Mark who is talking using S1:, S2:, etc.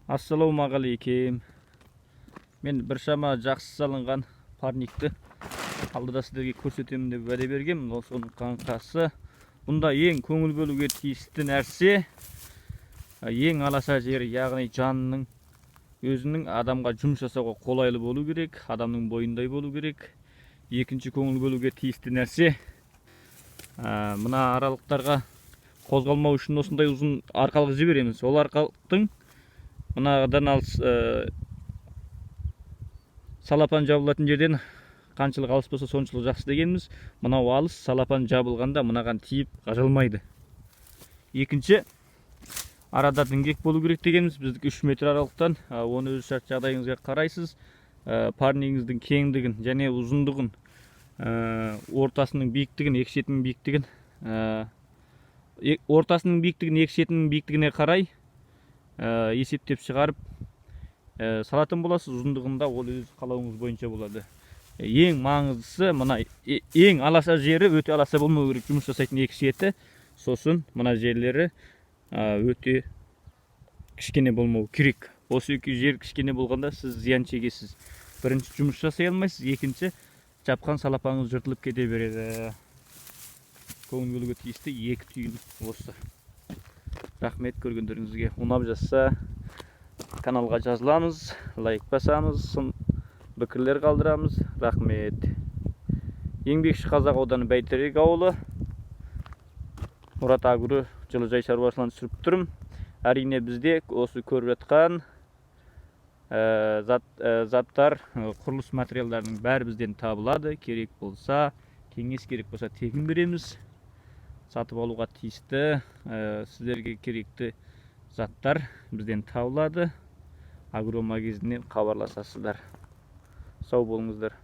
S1: Ассалаумағалейкем. Мен біршама жақсы салынған парникті алдыда сіздерге көрсетемін деп уәде бергенмін. Ол соның қаңқасы. Бұнда ең көңіл бөлуге тиісті нәрсе, ең аласа жері, яғни жанның өзінің адамға жұмыс жасауға қолайлы болу керек, адамның бойындай болу керек. Екінші көңіл бөлуге тиісті нәрсе, мына аралықтарға қозғалмау үшін осындай ұзын арқалық жібереміз. Ол арқалықтың мынадан алыс салапан жабылатын жерден қаншалық алыс болса соншалық жақсы дегеніміз. Мынау алыс, салапан жабылғанда мынаған тиіп қажалмайды. Екінші, арада діңгек болу керек дегеніміз. Біздік 3 метр аралықтан, оны өз шарт жағдайыңызға қарайсыз. Парнигіңіздің кеңдігін және ұзындығын, ортасының биіктігін, екі шетінің биіктігін, ортасының биіктігін, екі шетінің биіктігіне қарай есептеп шығарып салатын боласыз. Ұзындығында ол өз қалауыңыз бойынша болады. Ең маңыздысы, мына ең аласа жері өте аласа болмау керек, жұмыс жасайтын екі шеті. Сосын мына жерлері өте кішкене болмау керек. Осы екі жер кішкене болғанда сіз зиян шегесіз. Бірінші, жұмыс жасай алмайсыз. Екінші, жапқан салапаңыз жыртылып кете береді. Көңіл бөлуге тиісті екі түйін осы. Рахмет, көргендеріңізге. Ұнап жатса каналға жазыламыз, лайк басамыз, пікірлер қалдырамыз. Рахмет. Еңбекші Қазақ ауданы Бәйтерек ауылы, Мұрат Агро жылыжай шаруашылығын сүріп тұрмын. Әрине бізде осы көріп жатқан заттар, құрылыс материалдарының бәрі бізден табылады. Керек болса, кеңес керек болса тегін береміз. Сатып алуға тиісті сіздерге керекті заттар бізден табылады. Агромагазиннен хабарласасыздар. Сау болыңыздар.